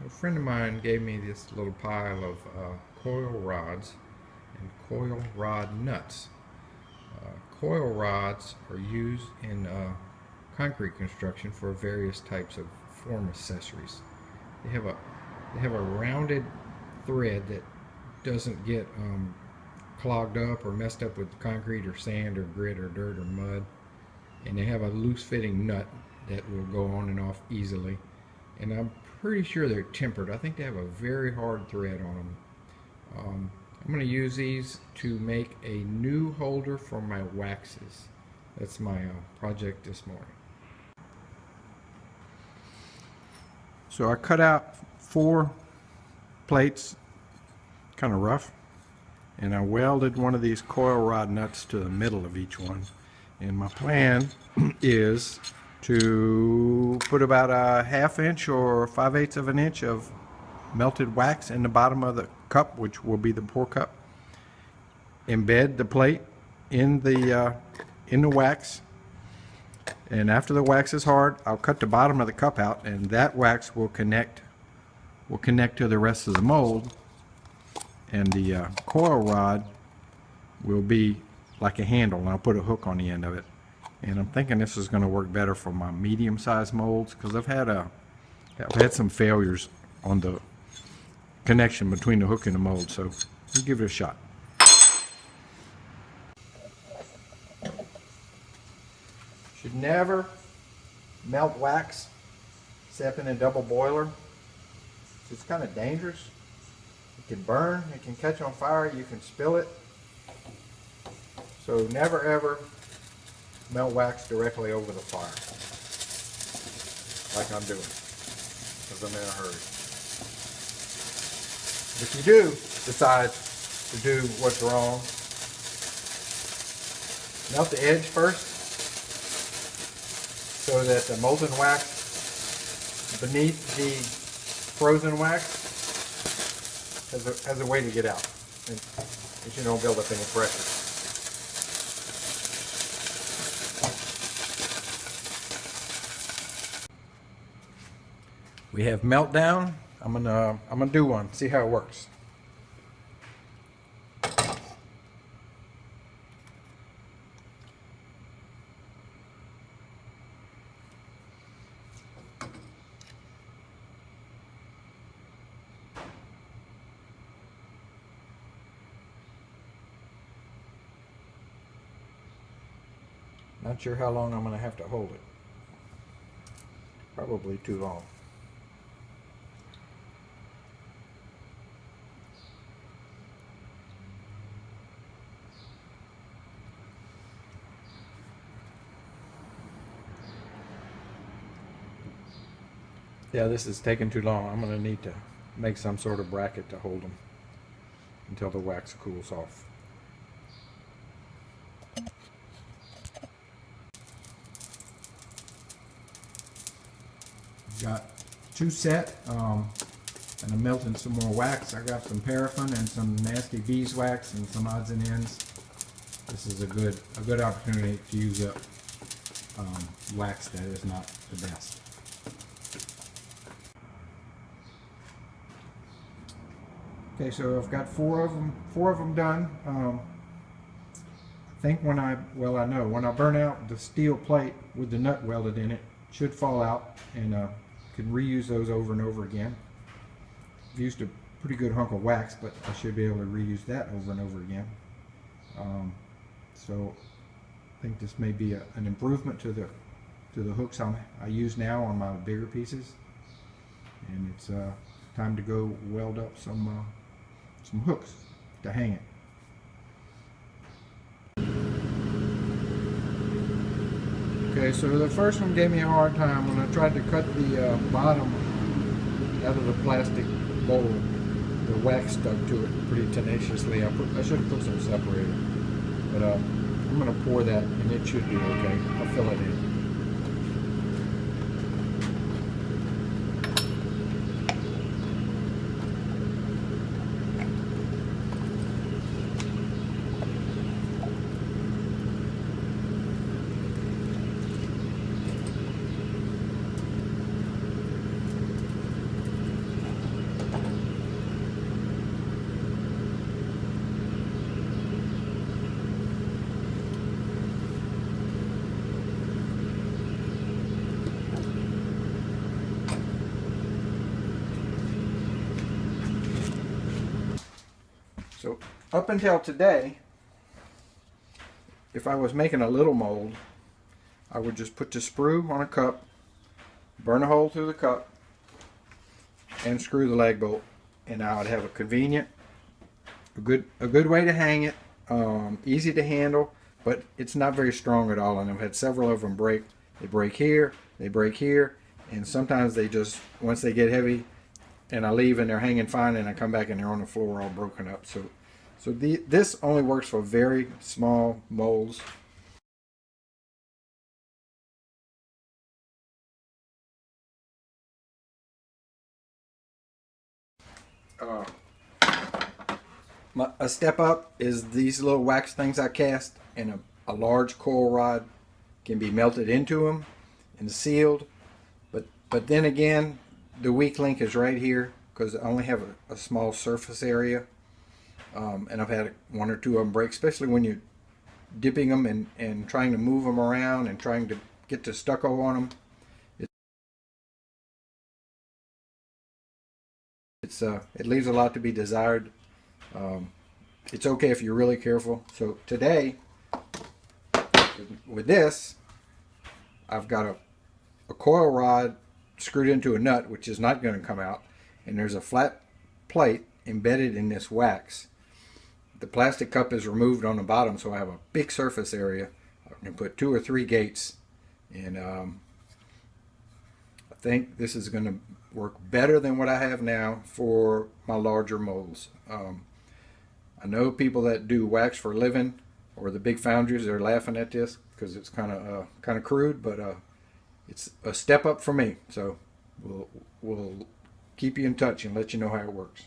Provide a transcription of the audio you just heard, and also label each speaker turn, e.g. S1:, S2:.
S1: A friend of mine gave me this little pile of coil rods and coil rod nuts. Coil rods are used in concrete construction for various types of form accessories. They have a rounded thread that doesn't get clogged up or messed up with concrete or sand or grit or dirt or mud, and they have a loose fitting nut that will go on and off easily, and I'm pretty sure they're tempered. I think they have a very hard thread on them. I'm going to use these to make a new holder for my waxes. That's my project this morning. So I cut out 4 plates, kind of rough, and I welded one of these coil rod nuts to the middle of each one. And my plan is to put about a 1/2 inch or 5/8 of an inch of melted wax in the bottom of the cup, which will be the pour cup. Embed the plate in the wax, and after the wax is hard, I'll cut the bottom of the cup out, and that wax will connect to the rest of the mold, and the coil rod will be like a handle, and I'll put a hook on the end of it. And I'm thinking this is going to work better for my medium-sized molds, because I've had some failures on the connection between the hook and the mold. So we'll give it a shot. Should never melt wax except in a double boiler. It's kind of dangerous. It can burn, it can catch on fire, you can spill it. So never ever melt wax directly over the fire, like I'm doing, because I'm in a hurry. If you do decide to do what's wrong, melt the edge first, so that the molten wax beneath the frozen wax has a way to get out, and you don't build up any pressure. We have meltdown. I'm gonna do one, see how it works. Not sure how long I'm gonna have to hold it. Probably too long. Yeah, this is taking too long. I'm going to need to make some sort of bracket to hold them until the wax cools off. Got 2 set, and I'm melting some more wax. I got some paraffin and some nasty beeswax and some odds and ends. This is a good opportunity to use up wax that is not the best. Okay, so I've got 4 of them done. I think when I burn out the steel plate with the nut welded in it, it should fall out, and can reuse those over and over again. I've used a pretty good hunk of wax, but I should be able to reuse that over and over again. So I think this may be an improvement to the hooks I use now on my bigger pieces, and it's time to go weld up some hooks to hang it. Okay, so the first one gave me a hard time when I tried to cut the bottom out of the plastic bowl. The wax stuck to it pretty tenaciously. I should have put some separator, but I'm going to pour that, and it should be okay. I'll fill it in. up until today, if I was making a little mold, I would just put the sprue on a cup, burn a hole through the cup, and screw the leg bolt, and I would have a convenient, a good way to hang it, easy to handle, but it's not very strong at all. And I've had several of them break. They break here, they break here, and sometimes they just, once they get heavy, and I leave and they're hanging fine, and I come back and they're on the floor all broken up. So this only works for very small molds. A step up is these little wax things I cast, and a large coil rod can be melted into them and sealed. But then again, the weak link is right here because I only have a small surface area. And I've had one or two of them break, especially when you're dipping them and trying to move them around and trying to get the stucco on them. It leaves a lot to be desired. It's okay if you're really careful. So today, with this, I've got a coil rod screwed into a nut, which is not going to come out, and there's a flat plate embedded in this wax. The plastic cup is removed on the bottom, so I have a big surface area. I can put 2 or 3 gates, and I think this is going to work better than what I have now for my larger molds. I know people that do wax for a living, or the big foundries, they're laughing at this because it's kind of crude, but it's a step up for me. So we'll keep you in touch and let you know how it works.